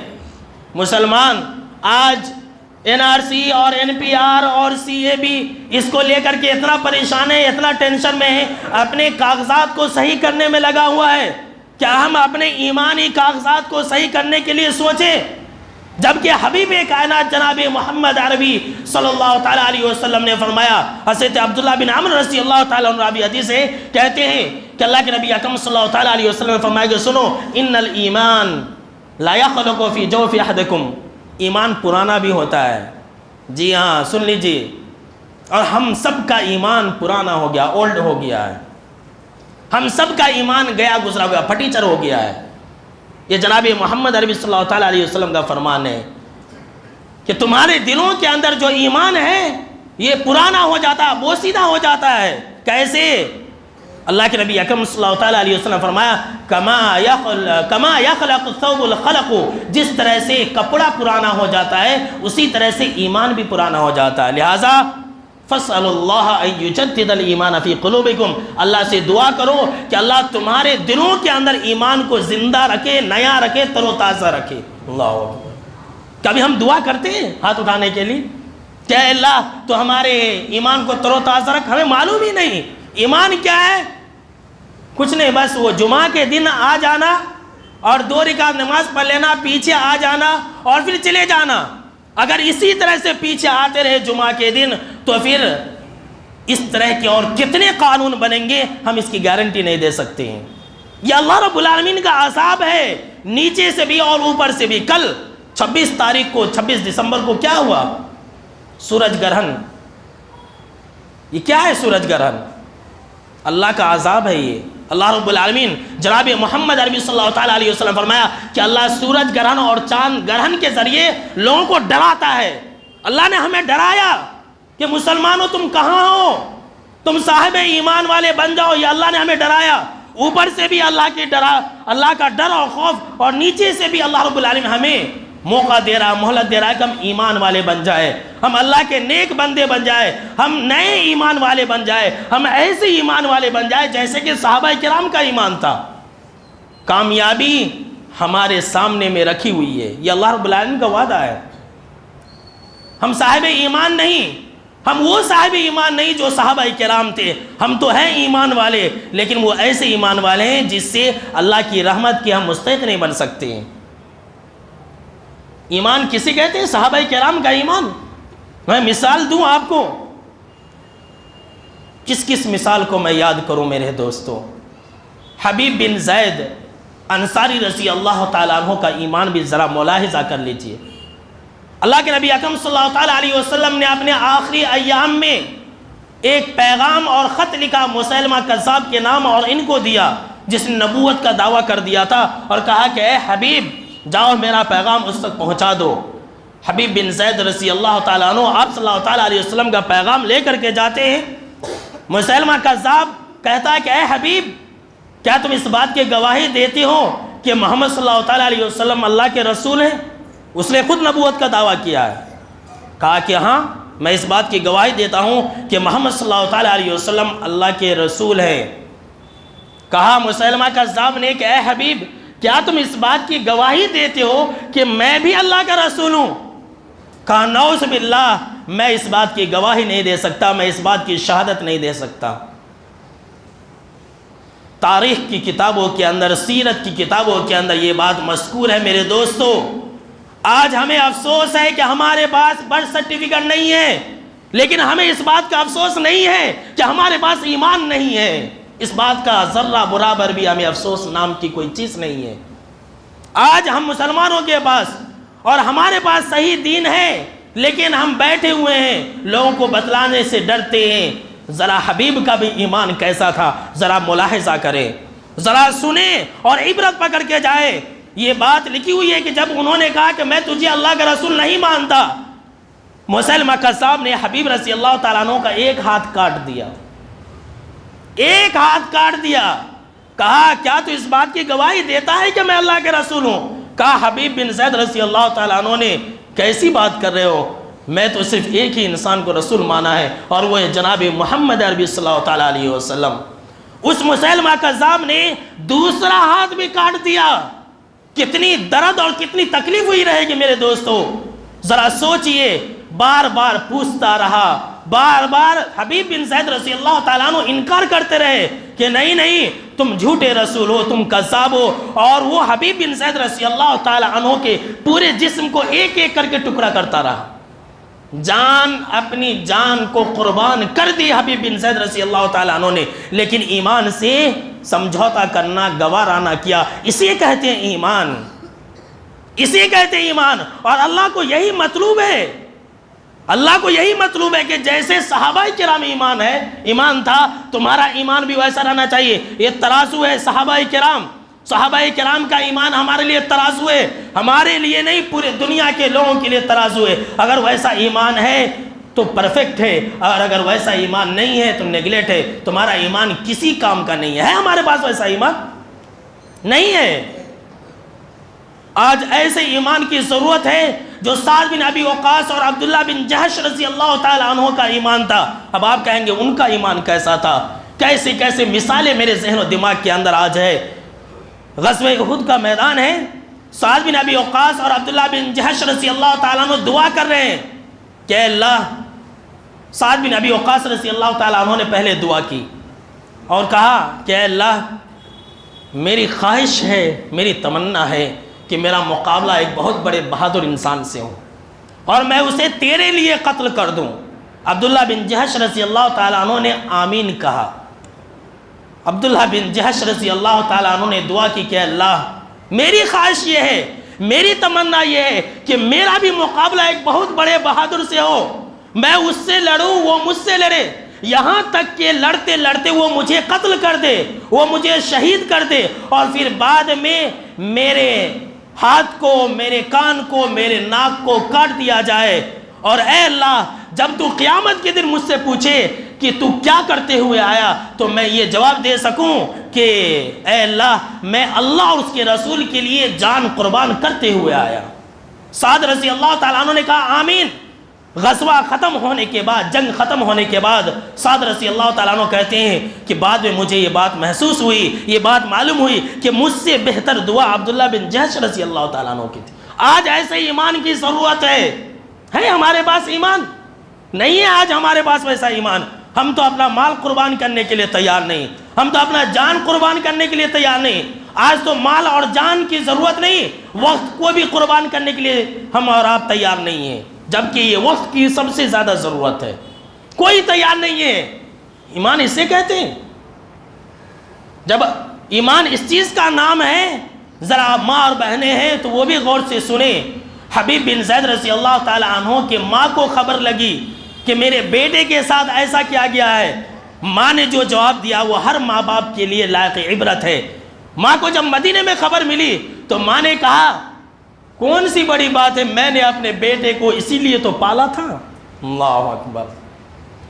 مسلمان آج NRC اور NPR اور CAB اس کو لے کر کے اتنا پریشان ہے، اتنا ٹینشن میں ہے، اپنے کاغذات کو صحیح کرنے میں لگا ہوا ہے. کیا ہم اپنے ایمانی کاغذات کو صحیح کرنے کے لیے سوچیں؟ جبکہ حبیب کائنات جناب محمد عربی صلی اللہ تعالیٰ علیہ وسلم نے فرمایا، حضرت عبداللہ بن عمر رضی اللہ تعالیٰ عنہ راوی حدیث ہے، کہتے ہیں کہ اللہ کے نبی اکرم صلی اللہ تعالیٰ علیہ وسلم نے فرمایا کہ سنو، ان الایمان لا یخلق فی جوف احدکم، ایمان پرانا بھی ہوتا ہے. جی ہاں، سن لیجیے. اور ہم سب کا ایمان پرانا ہو گیا، اولڈ ہو گیا ہے. ہم سب کا ایمان گیا گزرا گیا، پھٹیچر ہو گیا ہے. یہ جناب محمد عربی صلی اللہ تعالیٰ علیہ وسلم کا فرمان ہے کہ تمہارے دلوں کے اندر جو ایمان ہے یہ پرانا ہو جاتا ہے، بوسیدہ ہو جاتا ہے. کیسے؟ اللہ کے نبی اکرم صلی اللہ تعالیٰ علیہ وسلم فرمایا کما یخلق الثوب الخلق، جس طرح سے کپڑا پرانا ہو جاتا ہے اسی طرح سے ایمان بھی پرانا ہو جاتا ہے. لہٰذا فَاسْأَلُوا اللَّهَ أَن يُجَدِّدَ الْإِيمَانَ فِي قُلُوبِكُمْ، اللہ سے دعا کرو کہ اللہ تمہارے دلوں کے اندر ایمان کو زندہ رکھے، نیا رکھے، تر و تازہ رکھے. اللہ اکبر. کبھی ہم دعا کرتے ہیں ہاتھ اٹھانے کے لیے کہ اے اللہ تو ہمارے ایمان کو تر و تازہ رکھ؟ ہمیں معلوم ہی نہیں ایمان کیا ہے. کچھ نہیں، بس وہ جمعہ کے دن آ جانا اور 2 رکعت نماز پڑھ لینا، پیچھے آ جانا اور پھر چلے جانا. اگر اسی طرح سے پیچھے آتے رہے جمعہ کے دن تو پھر اس طرح کے اور کتنے قانون بنیں گے ہم اس کی گارنٹی نہیں دے سکتے ہیں. یہ اللہ رب العالمین کا عذاب ہے، نیچے سے بھی اور اوپر سے بھی. کل 26 تاریخ کو 26 دسمبر کو کیا ہوا؟ سورج گرہن. یہ کیا ہے سورج گرہن؟ اللہ کا عذاب ہے یہ. اللہ رب العالمین جناب محمد عربی صلی اللہ تعالیٰ علیہ وسلم فرمایا کہ اللہ سورج گرہن اور چاند گرہن کے ذریعے لوگوں کو ڈراتا ہے. اللہ نے ہمیں ڈرایا کہ مسلمانوں تم کہاں ہو، تم صاحب ایمان والے بن جاؤ. یہ اللہ نے ہمیں ڈرایا. اوپر سے بھی اللہ کا ڈر اور خوف، اور نیچے سے بھی اللہ رب العالمین ہمیں موقع دے رہا، مہلت دے رہا ہے کہ ہم ایمان والے بن جائے، ہم اللہ کے نیک بندے بن جائے، ہم نئے ایمان والے بن جائے، ہم ایسے ایمان والے بن جائے جیسے کہ صحابہ کرام کا ایمان تھا. کامیابی ہمارے سامنے میں رکھی ہوئی ہے. یہ اللہ رب العالمین کا وعدہ ہے. ہم صاحب ایمان نہیں، ہم وہ صاحب ایمان نہیں جو صحابہ کرام تھے. ہم تو ہیں ایمان والے، لیکن وہ ایسے ایمان والے ہیں جس سے اللہ کی رحمت کے ہم مستحق نہیں بن سکتے ہیں. ایمان کسی کہتے ہیں؟ صحابہ کرام کا ایمان. میں مثال دوں آپ کو، کس مثال کو میں یاد کروں میرے دوستوں. حبیب بن زید انصاری رضی اللہ تعالیٰ عنہ کا ایمان بھی ذرا ملاحظہ کر لیجئے. اللہ کے نبی اکرم صلی اللہ تعالیٰ علیہ وسلم نے اپنے آخری ایام میں ایک پیغام اور خط لکھا مسیلمہ کذاب کے نام اور ان کو دیا، جس نے نبوت کا دعویٰ کر دیا تھا، اور کہا کہ اے حبیب جاؤ میرا پیغام اس تک پہنچا دو. حبیب بن زید رضی اللہ تعالیٰ عنہ آپ صلی اللہ تعالیٰ علیہ وسلم کا پیغام لے کر کے جاتے ہیں. مسیلمہ کذاب کہتا ہے کہ اے حبیب کیا تم اس بات کی گواہی دیتے ہو کہ محمد صلی اللہ تعالیٰ علیہ وسلم اللہ کے رسول ہیں؟ اس نے خود نبوت کا دعویٰ کیا ہے. کہا کہ ہاں میں اس بات کی گواہی دیتا ہوں کہ محمد صلی اللہ تعالیٰ علیہ وسلم اللہ کے رسول ہیں. کہا مسیلمہ کذاب نے کہ اے حبیب کیا تم اس بات کی گواہی دیتے ہو کہ میں بھی اللہ کا رسول ہوں؟ کہا نعوذ باللہ، میں اس بات کی گواہی نہیں دے سکتا، میں اس بات کی شہادت نہیں دے سکتا. تاریخ کی کتابوں کے اندر، سیرت کی کتابوں کے اندر یہ بات مذکور ہے میرے دوستو. آج ہمیں افسوس ہے کہ ہمارے پاس برتھ سرٹیفکیٹ نہیں ہے، لیکن ہمیں اس بات کا افسوس نہیں ہے کہ ہمارے پاس ایمان نہیں ہے. اس بات کا ذرہ برابر بھی ہمیں افسوس نام کی کوئی چیز نہیں ہے۔ آج ہم مسلمانوں کے پاس اور ہمارے پاس صحیح دین ہے، لیکن ہم بیٹھے ہوئے ہیں، لوگوں کو بتلانے سے ڈرتے ہیں۔ ذرا حبیب کا بھی ایمان کیسا تھا ذرا ملاحظہ کریں، ذرا سنیں اور عبرت پکڑ کے جائے۔ یہ بات لکھی ہوئی ہے کہ جب انہوں نے کہا کہ میں تجھے اللہ کا رسول نہیں مانتا، مسیلمہ کذاب نے حبیب رضی اللہ تعالیٰ عنہ کا ایک ہاتھ کاٹ دیا، ایک ہاتھ کاٹ دیا۔ کہا کیا تو اس بات کی گواہی دیتا ہے کہ میں اللہ کے رسول ہوں؟ کہا حبیب بن زید رضی اللہ تعالیٰ عنہ نے کیسی بات کر رہے ہو، میں تو صرف ایک ہی انسان کو رسول مانا ہے اور وہ ہے جناب محمد عربی صلی اللہ تعالیٰ علیہ وسلم۔ اس مسیلمہ کذاب نے دوسرا ہاتھ بھی کاٹ دیا۔ کتنی درد اور کتنی تکلیف ہوئی رہے گی میرے دوستو، ذرا سوچئے۔ بار بار پوچھتا رہا، بار بار حبیب بن زید رضی اللہ تعالیٰ عنہ انکار کرتے رہے کہ نہیں نہیں تم جھوٹے رسول ہو، تم کذاب ہو۔ اور وہ حبیب بن زید رضی اللہ تعالیٰ عنہ کے پورے جسم کو ایک ایک کر کے ٹکڑا کرتا رہا، جان اپنی جان کو قربان کر دی حبیب بن زید رضی اللہ تعالیٰ عنہ نے، لیکن ایمان سے سمجھوتا کرنا گوارا نہ کیا۔ اسے کہتے ہیں ایمان، اسے کہتے ہیں ایمان۔ اور اللہ کو یہی مطلوب ہے، اللہ کو یہی مطلوب ہے کہ جیسے صحابہ کرام ایمان تھا، تمہارا ایمان بھی ویسا رہنا چاہیے۔ یہ ترازو ہے صحابہ کرام کا ایمان ہمارے لیے ترازو ہے، ہمارے لیے نہیں پورے دنیا کے لوگوں کے لیے ترازو ہے۔ اگر ویسا ایمان ہے تو پرفیکٹ ہے، اور اگر ویسا ایمان نہیں ہے تو نیگلیکٹ ہے، تمہارا ایمان کسی کام کا نہیں ہے۔ ہمارے پاس ویسا ایمان نہیں ہے۔ آج ایسے ایمان کی ضرورت ہے جو سعد بن ابی وقاص اور عبداللہ بن جہش رضی اللہ تعالیٰ عنہ کا ایمان تھا۔ اب آپ کہیں گے ان کا ایمان کیسا تھا؟ کیسے کیسے مثالیں میرے ذہن و دماغ کے اندر آج ہے۔ غزوہ احد کا میدان ہے، سعد بن ابی وقاص اور عبداللہ بن جہش رضی اللہ تعالیٰ عنہ دعا کر رہے ہیں کہ اللہ، سعد بن ابی وقاص رضی اللہ تعالیٰ عنہ نے پہلے دعا کی اور کہا کہ اے اللہ، میری خواہش ہے، میری تمنا ہے کہ میرا مقابلہ ایک بہت بڑے بہادر انسان سے ہو اور میں اسے تیرے لیے قتل کر دوں۔ عبداللہ بن جہش رضی اللہ تعالیٰ عنہ نے آمین کہا۔ عبداللہ بن جہش رضی اللہ تعالیٰ عنہ نے دعا کی کہ اللہ، میری خواہش یہ ہے، میری تمنا یہ ہے کہ میرا بھی مقابلہ ایک بہت بڑے بہادر سے ہو، میں اس سے لڑوں، وہ مجھ سے لڑے، یہاں تک کہ لڑتے لڑتے وہ مجھے قتل کر دے، وہ مجھے شہید کر دے، اور پھر بعد میں میرے ہاتھ کو، میرے کان کو، میرے ناک کو کاٹ دیا جائے۔ اور اے اللہ، جب تو قیامت کے دن مجھ سے پوچھے کہ تو کیا کرتے ہوئے آیا، تو میں یہ جواب دے سکوں کہ اے اللہ، میں اللہ اور اس کے رسول کے لیے جان قربان کرتے ہوئے آیا۔ سعد رضی اللہ تعالیٰ عنہ نے کہا آمین۔ غزوہ ختم ہونے کے بعد، جنگ ختم ہونے کے بعد سعد رضی اللہ تعالیٰ عنہ کہتے ہیں کہ بعد میں مجھے یہ بات محسوس ہوئی، یہ بات معلوم ہوئی کہ مجھ سے بہتر دعا عبداللہ بن جہش رضی اللہ تعالیٰ عنہ کی تھی۔ آج ایسے ایمان کی ضرورت ہے ہمارے پاس ایمان نہیں ہے۔ آج ہمارے پاس ویسا ایمان، ہم تو اپنا مال قربان کرنے کے لیے تیار نہیں، ہم تو اپنا جان قربان کرنے کے لیے تیار نہیں۔ آج تو مال اور جان کی ضرورت نہیں، وقت کو بھی قربان کرنے کے لیے ہم اور آپ تیار نہیں ہیں، جبکہ یہ وقت کی سب سے زیادہ ضرورت ہے۔ کوئی تیار نہیں ہے۔ ایمان اسے کہتے ہیں۔ جب ایمان اس چیز کا نام ہے، ذرا ماں اور بہنیں ہیں تو وہ بھی غور سے سنیں۔ حبیب بن زید رضی اللہ تعالی عنہ کے ماں کو خبر لگی کہ میرے بیٹے کے ساتھ ایسا کیا گیا ہے۔ ماں نے جو جواب دیا وہ ہر ماں باپ کے لیے لائق عبرت ہے۔ ماں کو جب مدینے میں خبر ملی تو ماں نے کہا کون سی بڑی بات ہے، میں نے اپنے بیٹے کو اسی لیے تو پالا تھا۔ اللہ اکبر۔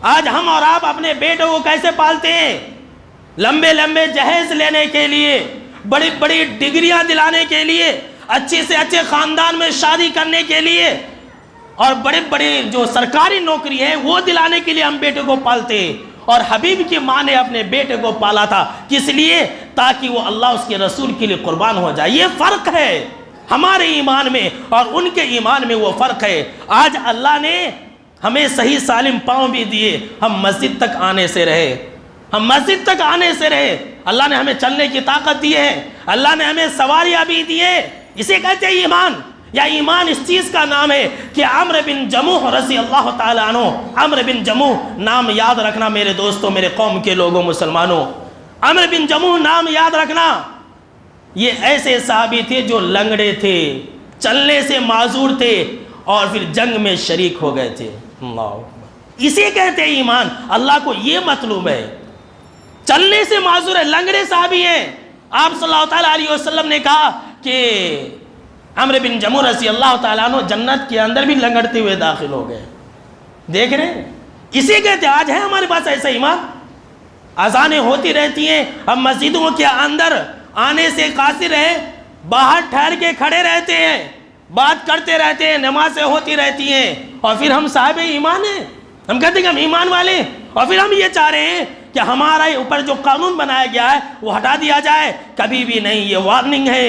آج ہم اور آپ اپنے بیٹوں کو کیسے پالتے ہیں؟ لمبے لمبے جہیز لینے کے لیے، بڑی بڑی ڈگریاں دلانے کے لیے، اچھے سے اچھے خاندان میں شادی کرنے کے لیے، اور بڑے بڑے جو سرکاری نوکری ہے وہ دلانے کے لیے ہم بیٹے کو پالتے ہیں۔ اور حبیب کی ماں نے اپنے بیٹے کو پالا تھا، کس لیے؟ تاکہ وہ اللہ اس کے رسول کے لیے قربان ہو جائے۔ یہ فرق ہے ہمارے ایمان میں اور ان کے ایمان میں، وہ فرق ہے۔ آج اللہ نے ہمیں صحیح سالم پاؤں بھی دیے، ہم مسجد تک آنے سے رہے، ہم مسجد تک آنے سے رہے۔ اللہ نے ہمیں چلنے کی طاقت دی ہے، اللہ نے ہمیں سواریاں بھی دی ہے۔ اسے کہتے ہیں ایمان۔ یا ایمان اس چیز کا نام ہے کہ عمرو بن جموح رضی اللہ تعالی عنہ، عمرو بن جموح نام یاد رکھنا میرے دوستوں، میرے قوم کے لوگوں، مسلمانوں۔ عمرو بن جموح نام یاد رکھنا، یہ ایسے صحابی تھے جو لنگڑے تھے، چلنے سے معذور تھے، اور پھر جنگ میں شریک ہو گئے تھے۔ اللہ، اسے کہتے ہیں ایمان۔ اللہ کو یہ مطلوب ہے، چلنے سے معذور ہے، لنگڑے صحابی ہیں۔ آپ صلی اللہ تعالیٰ علیہ وسلم نے کہا کہ عمرو بن جموح رضی اللہ تعالیٰ عنہ جنت کے اندر بھی لنگڑتے ہوئے داخل ہو گئے۔ دیکھ رہے ہیں، اسے کہتے ہیں آج ہے ہمارے پاس ایسا ایمان۔ اذانیں ہوتی رہتی ہیں، ہم مسجدوں کے اندر آنے سے قاصر ہیں، باہر ٹھہر کے کھڑے رہتے ہیں، بات کرتے رہتے ہیں، نمازیں ہوتی رہتی ہیں، اور پھر ہم صاحب ایمان ہیں، ہم کہتے ہیں کہ ہم ایمان والے ہیں، اور پھر ہم یہ چاہ رہے ہیں کہ ہمارا اوپر جو قانون بنایا گیا ہے وہ ہٹا دیا جائے۔ کبھی بھی نہیں، یہ وارننگ ہے،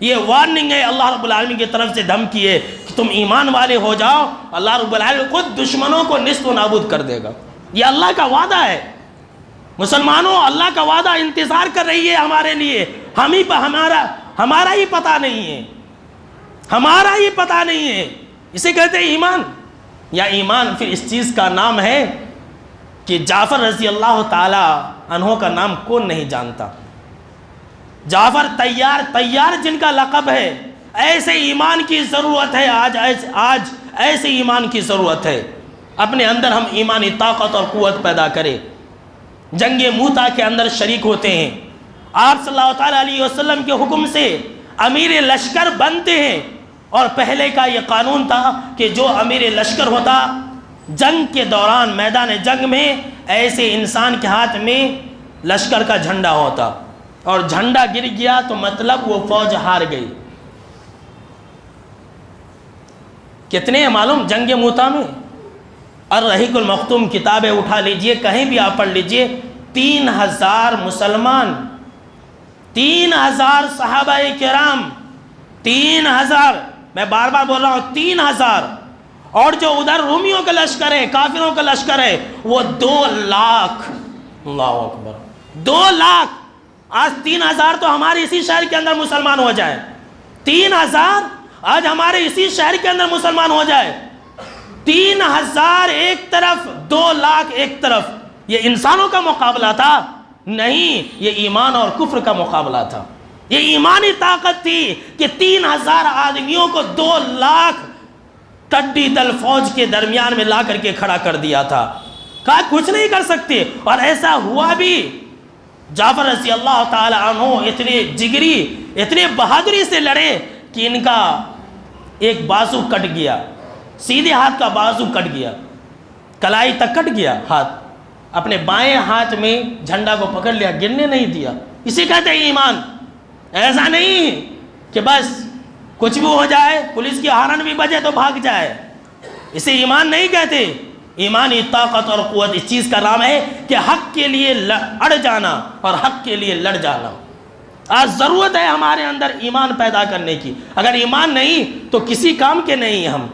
یہ وارننگ ہے، اللہ رب العالمین کی طرف سے دھمکی ہے کہ تم ایمان والے ہو جاؤ، اللہ رب العالمین خود دشمنوں کو نصف و نابود کر دے گا۔ یہ اللہ کا وعدہ ہے۔ مسلمانوں، اللہ کا وعدہ انتظار کر رہی ہے ہمارے لیے، ہمارا ہی پتہ نہیں ہے، ہمارا ہی پتہ نہیں ہے۔ اسے کہتے ہیں ایمان، یا ایمان پھر اس چیز کا نام ہے کہ جعفر رضی اللہ تعالی عنہ کا نام کون نہیں جانتا؟ جعفر طیار جن کا لقب ہے، ایسے ایمان کی ضرورت ہے آج ایسے ایمان کی ضرورت ہے، اپنے اندر ہم ایمانی طاقت اور قوت پیدا کریں۔ جنگ موتا کے اندر شریک ہوتے ہیں، آپ صلی اللہ تعالیٰ علیہ وسلم کے حکم سے امیر لشکر بنتے ہیں، اور پہلے کا یہ قانون تھا کہ جو امیر لشکر ہوتا، جنگ کے دوران میدان جنگ میں ایسے انسان کے ہاتھ میں لشکر کا جھنڈا ہوتا، اور جھنڈا گر گیا تو مطلب وہ فوج ہار گئی۔ کتنے ہیں معلوم جنگ موتا میں؟ الرحیق المختوم کتابیں اٹھا لیجئے، کہیں بھی آپ پڑھ لیجئے، 3000 مسلمان، 3000 صحابہ کرام، 3000، میں بار بار بول رہا ہوں 3000، اور جو ادھر رومیوں کا لشکر ہے، کافروں کا لشکر ہے، وہ 2 لاکھ۔ اللہ اکبر، 2 لاکھ۔ آج 3000 تو ہمارے اسی شہر کے اندر مسلمان ہو جائے، 3000 آج ہمارے اسی شہر کے اندر مسلمان ہو جائے، 3000 ایک طرف، 2 لاکھ ایک طرف۔ یہ انسانوں کا مقابلہ تھا؟ نہیں، یہ ایمان اور کفر کا مقابلہ تھا۔ یہ ایمانی طاقت تھی کہ 3000 آدمیوں کو 2 لاکھ ٹڈی دل فوج کے درمیان میں لا کر کے کھڑا کر دیا تھا، کہا کچھ نہیں کر سکتے، اور ایسا ہوا بھی۔ جعفر رضی اللہ تعالی عنہ اتنے جگری، اتنے بہادری سے لڑے کہ ان کا ایک بازو کٹ گیا، سیدھے ہاتھ کا بازو کٹ گیا، کلائی تک کٹ گیا ہاتھ، اپنے بائیں ہاتھ میں جھنڈا کو پکڑ لیا، گرنے نہیں دیا۔ اسی کہتے ہیں ایمان۔ ایسا نہیں کہ بس کچھ بھی ہو جائے، پولیس کی ہارن بھی بجے تو بھاگ جائے، اسے ایمان نہیں کہتے۔ ایمانی طاقت اور قوت اس چیز کا نام ہے کہ حق کے لیے اڑ جانا اور حق کے لیے لڑ جانا۔ آج ضرورت ہے ہمارے اندر ایمان پیدا کرنے کی، اگر ایمان نہیں تو کسی کام کے نہیں ہم۔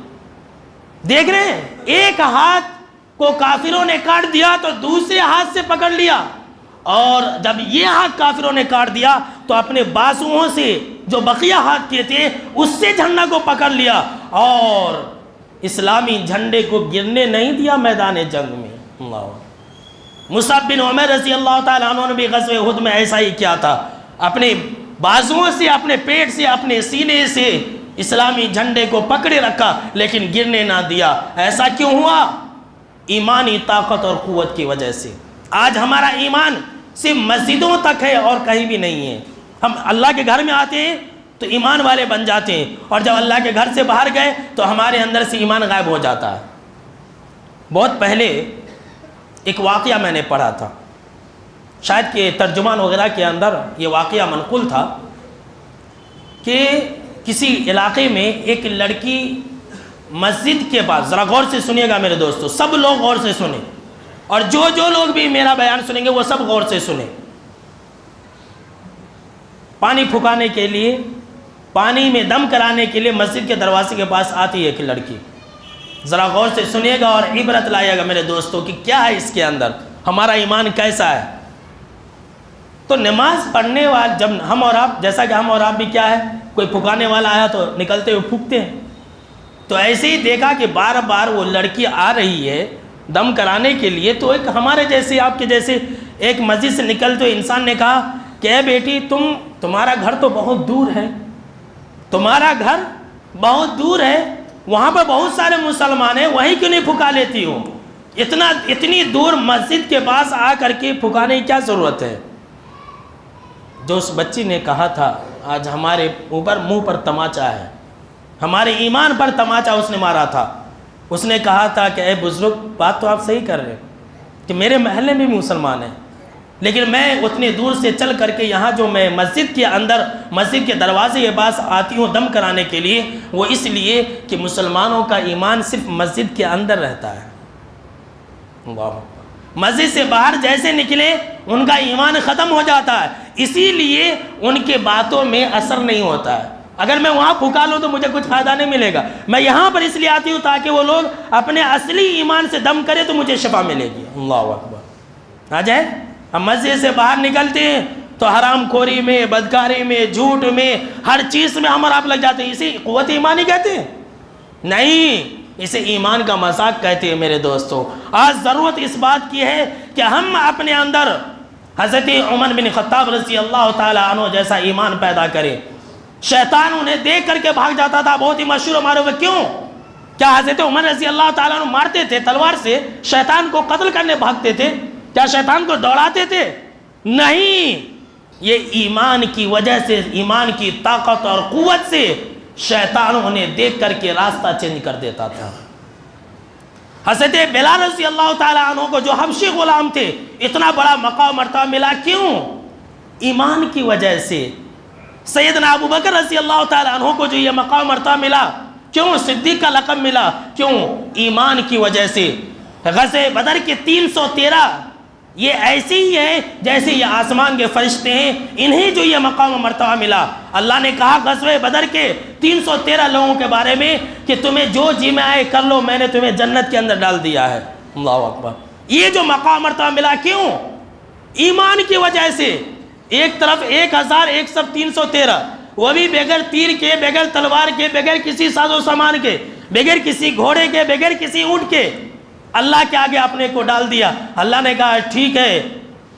دیکھ رہے ہیں، ایک ہاتھ کو کافروں نے کاٹ دیا تو دوسرے ہاتھ سے پکڑ لیا، اور جب یہ ہاتھ کافروں نے کاٹ دیا تو اپنے بازوؤں سے جو بقیہ ہاتھ کے تھے اس سے جھنڈا کو پکڑ لیا، اور اسلامی جھنڈے کو گرنے نہیں دیا میدان جنگ میں۔ اللہ، مصعب بن عمیر رضی اللہ تعالیٰ عنہ نے بھی غزوہ احد میں ایسا ہی کیا تھا، اپنے بازوؤں سے، اپنے پیٹ سے، اپنے سینے سے اسلامی جھنڈے کو پکڑے رکھا لیکن گرنے نہ دیا۔ ایسا کیوں ہوا؟ ایمانی طاقت اور قوت کی وجہ سے۔ آج ہمارا ایمان صرف مسجدوں تک ہے اور کہیں بھی نہیں ہے۔ ہم اللہ کے گھر میں آتے ہیں تو ایمان والے بن جاتے ہیں، اور جب اللہ کے گھر سے باہر گئے تو ہمارے اندر سے ایمان غائب ہو جاتا ہے۔ بہت پہلے ایک واقعہ میں نے پڑھا تھا، شاید کہ ترجمان وغیرہ کے اندر یہ واقعہ منقول تھا، کہ کسی علاقے میں ایک لڑکی مسجد کے پاس، ذرا غور سے سنیے گا میرے دوستو، سب لوگ غور سے سنیں، اور جو لوگ بھی میرا بیان سنیں گے وہ سب غور سے سنیں۔ پانی پھکانے کے لیے، پانی میں دم کرانے کے لیے مسجد کے دروازے کے پاس آتی ہے ایک لڑکی۔ ذرا غور سے سنیے گا اور عبرت لائیے گا میرے دوستوں کہ کیا ہے اس کے اندر، ہمارا ایمان کیسا ہے۔ تو نماز پڑھنے والے، جب ہم اور آپ، جیسا کہ ہم اور آپ بھی کیا ہے، کوئی پھکانے والا آیا تو نکلتے ہوئے پھونکتے ہیں، تو ایسے ہی دیکھا کہ بار بار وہ لڑکی آ رہی ہے دم کرانے کے لیے تو ایک ہمارے جیسے آپ کے جیسے ایک مسجد سے نکلتے ہوئے انسان نے کہا کہ اے بیٹی تمہارا گھر تو بہت دور ہے، تمہارا گھر بہت دور ہے، وہاں پر بہت سارے مسلمان ہیں، وہیں کیوں نہیں پھکا لیتی ہو؟ اتنی دور مسجد کے پاس آ کر کے پھکانے کی کیا ضرورت ہے؟ جو اس بچی نے کہا تھا آج ہمارے اوپر منہ پر تماچا ہے، ہمارے ایمان پر تماچا اس نے مارا تھا۔ اس نے کہا تھا کہ اے بزرگ، بات تو آپ صحیح کر رہے ہیں کہ میرے محلے میں بھی مسلمان ہیں، لیکن میں اتنی دور سے چل کر کے یہاں جو میں مسجد کے اندر مسجد کے دروازے کے پاس آتی ہوں دم کرانے کے لیے، وہ اس لیے کہ مسلمانوں کا ایمان صرف مسجد کے اندر رہتا ہے۔ مسجد سے باہر جیسے نکلے ان کا ایمان ختم ہو جاتا ہے، اسی لیے ان کے باتوں میں اثر نہیں ہوتا ہے۔ اگر میں وہاں پھکا لوں تو مجھے کچھ فائدہ نہیں ملے گا، میں یہاں پر اس لیے آتی ہوں تاکہ وہ لوگ اپنے اصلی ایمان سے دم کرے تو مجھے شفا ملے گی۔ اللہ اکبر۔ آ جائے ہم مسجد سے باہر نکلتے ہیں تو حرام خوری میں، بدکاری میں، جھوٹ میں، ہر چیز میں ہم اور آپ لگ جاتے ہیں۔ اسے قوت ایمانی کہتے ہیں؟ نہیں، اسے ایمان کا مذاق کہتے ہیں میرے دوستو۔ آج ضرورت اس بات کی ہے کہ ہم اپنے اندر حضرت عمر بن خطاب رضی اللہ تعالیٰ عنہ جیسا ایمان پیدا کریں۔ شیطان انہیں دیکھ کر کے بھاگ جاتا تھا، بہت ہی مشہور ہمارے ہوئے۔ کیوں؟ کیا حضرت عمر رضی اللہ تعالیٰ عنہ مارتے تھے تلوار سے؟ شیطان کو قتل کرنے بھاگتے تھے؟ کیا شیطان کو دوڑاتے تھے؟ نہیں، یہ ایمان کی وجہ سے، ایمان کی طاقت اور قوت سے شیطان انہیں دیکھ کر کے راستہ چینج کر دیتا تھا۔ حضرت بلال رضی اللہ تعالیٰ عنہ کو جو حبشی غلام تھے اتنا بڑا مقام مرتبہ ملا، کیوں؟ ایمان کی وجہ سے۔ سیدنا ابو بکر رضی اللہ تعالیٰ عنہ کو جو یہ مقام مرتبہ ملا، کیوں؟ صدیق کا لقب ملا، کیوں؟ ایمان کی وجہ سے۔ غزوہ بدر کے 313 یہ ایسے ہی ہے جیسے یہ آسمان کے فرشتے ہیں، انہیں جو یہ مقام و مرتبہ ملا۔ اللہ نے کہا غزوہ بدر کے 313 لوگوں کے بارے میں کہ تمہیں جو جی میں آئے کر لو، میں نے تمہیں جنت کے اندر ڈال دیا ہے۔ اللہ اکبر۔ یہ جو مقام مرتبہ ملا، کیوں؟ ایمان کی وجہ سے۔ ایک طرف 1000، ایک طرف 313، وہ بھی بغیر تیر کے، بغیر تلوار کے، بغیر کسی ساز و سامان کے، بغیر کسی گھوڑے کے، بغیر کسی اونٹ کے، اللہ کے آگے اپنے کو ڈال دیا۔ اللہ نے کہا ٹھیک ہے،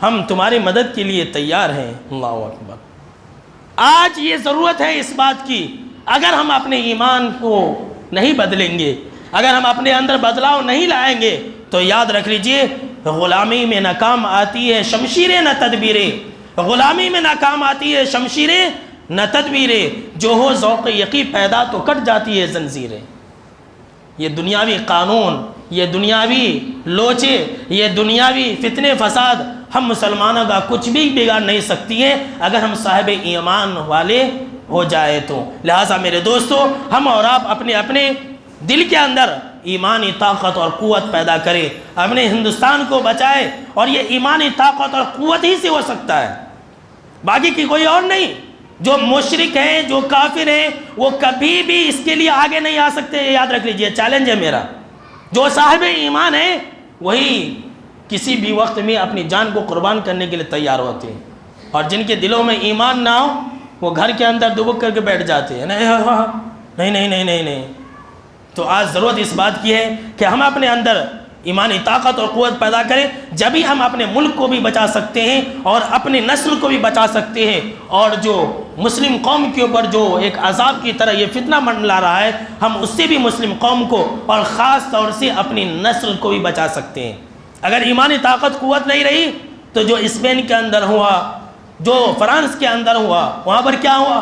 ہم تمہاری مدد کے لیے تیار ہیں۔ اللہ اکبر۔ آج یہ ضرورت ہے اس بات کی، اگر ہم اپنے ایمان کو نہیں بدلیں گے، اگر ہم اپنے اندر بدلاؤ نہیں لائیں گے تو یاد رکھ لیجئے، غلامی میں ناکام آتی ہے شمشیریں نہ تدبیریں۔ غلامی میں ناکام آتی ہے شمشیریں نہ تدبیریں، جو ہو ذوق یقین پیدا تو کٹ جاتی ہے زنجیریں۔ یہ دنیاوی قانون، یہ دنیاوی لوچے، یہ دنیاوی فتنے فساد ہم مسلمانوں کا کچھ بھی بگاڑ نہیں سکتی ہیں اگر ہم صاحب ایمان والے ہو جائے تو۔ لہٰذا میرے دوستو، ہم اور آپ اپنے اپنے دل کے اندر ایمانی طاقت اور قوت پیدا کریں، اپنے ہندوستان کو بچائے، اور یہ ایمانی طاقت اور قوت ہی سے ہو سکتا ہے، باقی کی کوئی اور نہیں۔ جو مشرک ہیں، جو کافر ہیں، وہ کبھی بھی اس کے لیے آگے نہیں آ سکتے، یاد رکھ لیجئے، چیلنج ہے میرا۔ جو صاحب ایمان ہے وہی کسی بھی وقت میں اپنی جان کو قربان کرنے کے لیے تیار ہوتے ہیں، اور جن کے دلوں میں ایمان نہ ہو وہ گھر کے اندر دبک کر کے بیٹھ جاتے ہیں، نہیں نہیں نہیں نہیں نہیں۔ تو آج ضرورت اس بات کی ہے کہ ہم اپنے اندر ایمانی طاقت اور قوت پیدا کریں، جب ہی ہم اپنے ملک کو بھی بچا سکتے ہیں اور اپنی نسل کو بھی بچا سکتے ہیں، اور جو مسلم قوم کے اوپر جو ایک عذاب کی طرح یہ فتنہ منڈلا رہا ہے، ہم اس سے بھی مسلم قوم کو اور خاص طور سے اپنی نسل کو بھی بچا سکتے ہیں۔ اگر ایمانی طاقت قوت نہیں رہی تو جو اسپین کے اندر ہوا، جو فرانس کے اندر ہوا، وہاں پر کیا ہوا؟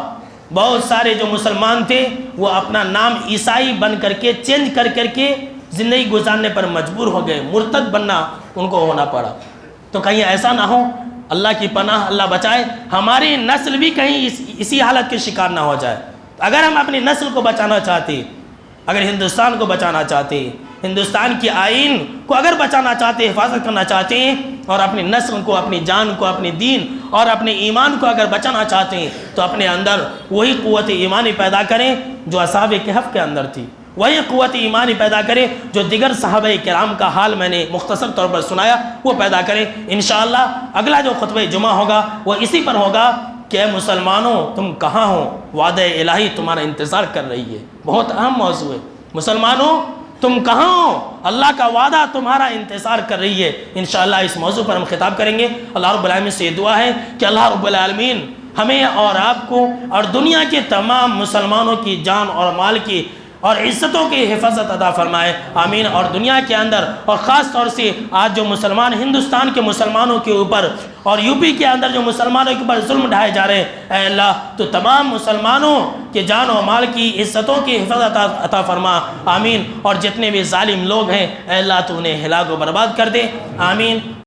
بہت سارے جو مسلمان تھے وہ اپنا نام عیسائی بن کر کے چینج کر کے زندگی گزارنے پر مجبور ہو گئے، مرتد بننا ان کو ہونا پڑا۔ تو کہیں ایسا نہ ہو، اللہ کی پناہ، اللہ بچائے، ہماری نسل بھی کہیں اسی حالت کے شکار نہ ہو جائے۔ اگر ہم اپنی نسل کو بچانا چاہتے، اگر ہندوستان کو بچانا چاہتے، ہندوستان کی آئین کو اگر بچانا چاہتے، حفاظت کرنا چاہتے ہیں، اور اپنی نسل کو، اپنی جان کو، اپنی دین اور اپنے ایمان کو اگر بچانا چاہتے ہیں تو اپنے اندر وہی قوت ایمانی پیدا کریں جو اصحاب کہف کے اندر تھی، وہی قوت ایمانی پیدا کریں جو دیگر صحابہ کرام کا حال میں نے مختصر طور پر سنایا وہ پیدا کریں۔ انشاءاللہ اگلا جو خطبہ جمعہ ہوگا وہ اسی پر ہوگا کہ اے مسلمانوں تم کہاں ہو، وعدہ الہی تمہارا انتظار کر رہی ہے۔ بہت اہم موضوع ہے۔ مسلمانوں تم کہاں ہو؟ اللہ کا وعدہ تمہارا انتظار کر رہی ہے۔ انشاءاللہ اس موضوع پر ہم خطاب کریں گے۔ اللہ رب العالمین سے یہ دعا ہے کہ اللہ رب العالمین ہمیں اور آپ کو اور دنیا کے تمام مسلمانوں کی جان اور مال کی اور عزتوں کی حفاظت عطا فرمائے، آمین۔ اور دنیا کے اندر اور خاص طور سے آج جو مسلمان ہندوستان کے مسلمانوں کے اوپر اور یو پی کے اندر جو مسلمانوں کے اوپر ظلم ڈھائے جا رہے ہیں، اے اللہ تو تمام مسلمانوں کے جان و مال کی عزتوں کی حفاظت عطا فرما، آمین۔ اور جتنے بھی ظالم لوگ ہیں اے اللہ تو انہیں ہلاک و برباد کر دے، آمین۔